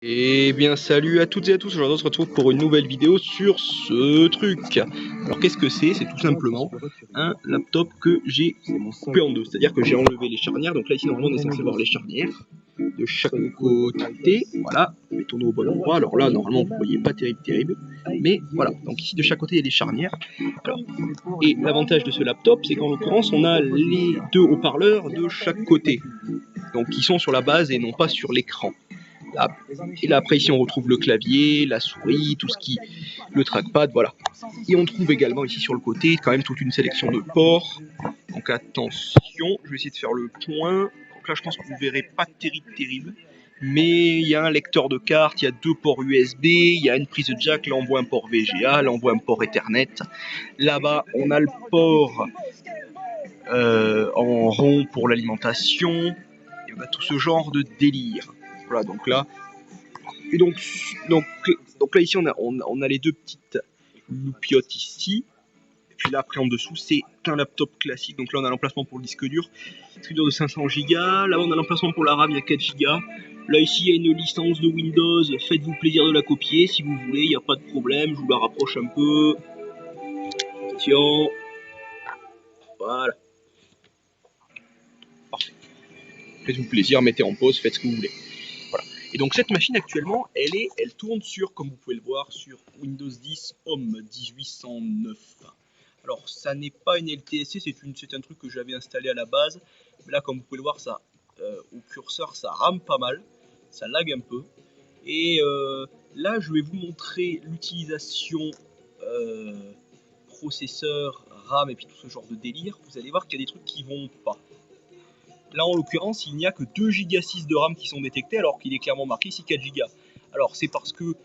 Eh bien salut à toutes et à tous, aujourd'hui on se retrouve pour une nouvelle vidéo sur ce truc. Alors qu'est-ce que c'est? C'est tout simplement un laptop que j'ai coupé en deux, c'est-à-dire que j'ai enlevé les charnières, donc là ici normalement on est censé voir les charnières de chaque côté, voilà, mettons-nous au bon endroit, alors là normalement vous voyez pas terrible, mais voilà, donc ici de chaque côté il y a les charnières. Alors, et l'avantage de ce laptop c'est qu'en l'occurrence on a les deux haut-parleurs de chaque côté, donc qui sont sur la base et non pas sur l'écran. Là. Et là après ici on retrouve le clavier, la souris, tout ce qui, le trackpad, voilà. Et on trouve également ici sur le côté quand même toute une sélection de ports. Donc attention, je vais essayer de faire le point. Donc là je pense que vous verrez pas terrible. Mais il y a un lecteur de carte, il y a deux ports USB, il y a une prise jack, là on voit un port VGA, là on voit un port Ethernet. Là-bas on a le port en rond pour l'alimentation. Et on a tout ce genre de délire. Voilà, donc là, et donc là ici on a les deux petites loupiottes ici. Et puis là après en dessous c'est un laptop classique. Donc là on a l'emplacement pour le disque dur de 500 Go. Là on a l'emplacement pour la RAM, il y a 4 Go. Là ici il y a une licence de Windows, faites-vous plaisir de la copier si vous voulez, il n'y a pas de problème. Je vous la rapproche un peu. Attention. Voilà. Parfait. Faites-vous plaisir, mettez en pause, faites ce que vous voulez. Voilà. Et donc cette machine actuellement, elle tourne sur, comme vous pouvez le voir, sur Windows 10 Home 1809. Alors ça n'est pas une LTSC, c'est un truc que j'avais installé à la base. Mais là, comme vous pouvez le voir, ça, au curseur, ça rame pas mal, ça lag un peu. Et là, je vais vous montrer l'utilisation processeur, RAM et puis tout ce genre de délire. Vous allez voir qu'il y a des trucs qui vont pas. Là en l'occurrence il n'y a que 2 Go 6 de RAM qui sont détectés alors qu'il est clairement marqué ici 4 Go. Alors c'est parce que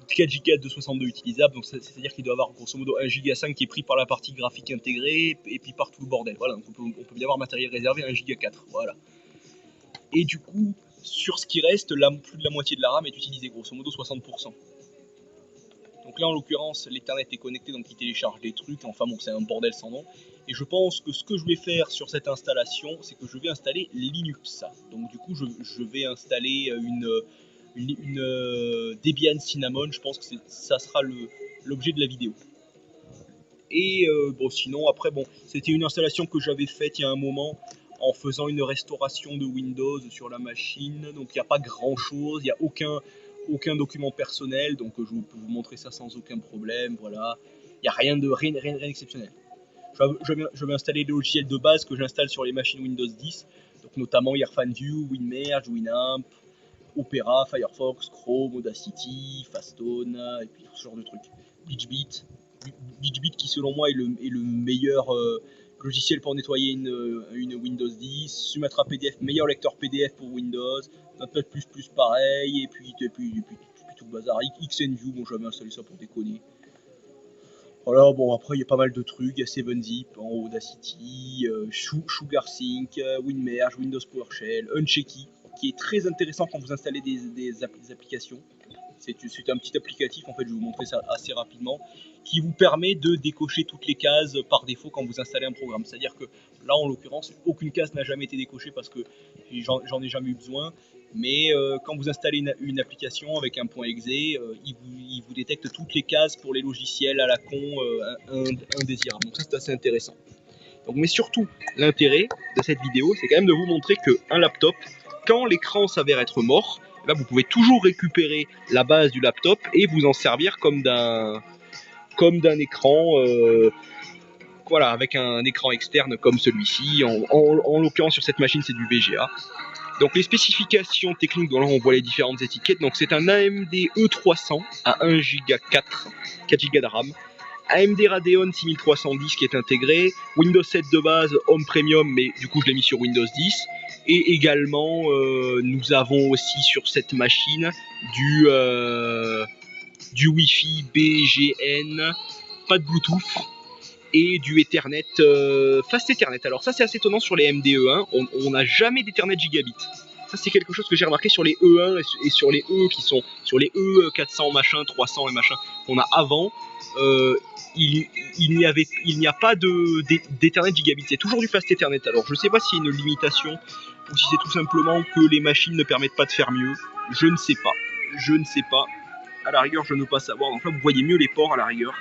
4 Go de 62 utilisables, donc c'est-à-dire qu'il doit avoir grosso modo 1 Go 5 qui est pris par la partie graphique intégrée et puis par tout le bordel. Voilà, donc on peut bien avoir matériel réservé à 1 Go 4. Voilà. Et du coup, sur ce qui reste, plus de la moitié de la RAM est utilisée, grosso modo 60%. Donc là en l'occurrence l'Ethernet est connecté, donc il télécharge des trucs, enfin bon c'est un bordel sans nom. Et je pense que ce que je vais faire sur cette installation, c'est que je vais installer Linux. Donc du coup je vais installer une Debian Cinnamon, je pense que ça sera l'objet de la vidéo. Et bon sinon après bon, c'était une installation que j'avais faite il y a un moment en faisant une restauration de Windows sur la machine, donc il n'y a pas grand chose, il n'y a aucun document personnel, donc je peux vous montrer ça sans aucun problème, voilà. Il n'y a rien d'exceptionnel. Je vais installer les logiciels de base que j'installe sur les machines Windows 10, donc notamment YirfanView, WinMerge, Winamp, Opera, Firefox, Chrome, Audacity, Fastone, et puis tout ce genre de trucs. BleachBit qui selon moi est le meilleur logiciel pour nettoyer une Windows 10. Sumatra PDF, meilleur lecteur PDF pour Windows. Notepad++ pareil, et puis tout le bazar. XNView, bon j'avais installé ça pour déconner. Voilà, bon après il y a pas mal de trucs, il y a 7zip, Audacity, SugarSync, WinMerge, Windows PowerShell, Unchecky, qui est très intéressant quand vous installez des applications. C'est un petit applicatif, en fait je vais vous montrer ça assez rapidement, qui vous permet de décocher toutes les cases par défaut quand vous installez un programme. C'est-à-dire que là en l'occurrence, aucune case n'a jamais été décochée parce que j'en ai jamais eu besoin. Mais quand vous installez une application avec un point .exe, il vous détecte toutes les cases pour les logiciels à la con indésirables. Donc ça c'est assez intéressant. Donc, mais surtout, l'intérêt de cette vidéo, c'est quand même de vous montrer qu'un laptop, quand l'écran s'avère être mort, là, vous pouvez toujours récupérer la base du laptop et vous en servir comme d'un écran, voilà, avec un écran externe comme celui-ci. En l'occurrence, sur cette machine, c'est du VGA. Donc les spécifications techniques, dont là on voit les différentes étiquettes. Donc c'est un AMD E300 à 1 Go 4 Go de RAM. AMD Radeon 6310 qui est intégré, Windows 7 de base, Home Premium, mais du coup je l'ai mis sur Windows 10. Et également, nous avons aussi sur cette machine du Wi-Fi BGN, pas de Bluetooth, et du Ethernet, Fast Ethernet. Alors ça c'est assez étonnant sur les MDE1, on n'a jamais d'Ethernet gigabit. Ça c'est quelque chose que j'ai remarqué sur les E1 et sur les E qui sont sur les E400 machin, 300 et machin qu'on a avant. Il n'y a pas d'Ethernet gigabit, c'est toujours du Fast Ethernet. Alors je sais pas s'il y a une limitation ou si c'est tout simplement que les machines ne permettent pas de faire mieux, je ne sais pas. Je ne sais pas. À la rigueur, je ne veux pas savoir. Donc là, vous voyez mieux les ports à la rigueur.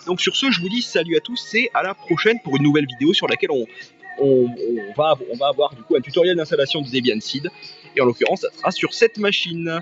Donc sur ce, je vous dis salut à tous et à la prochaine pour une nouvelle vidéo sur laquelle on va avoir du coup un tutoriel d'installation de Debian Seed. Et en l'occurrence, ça sera sur cette machine.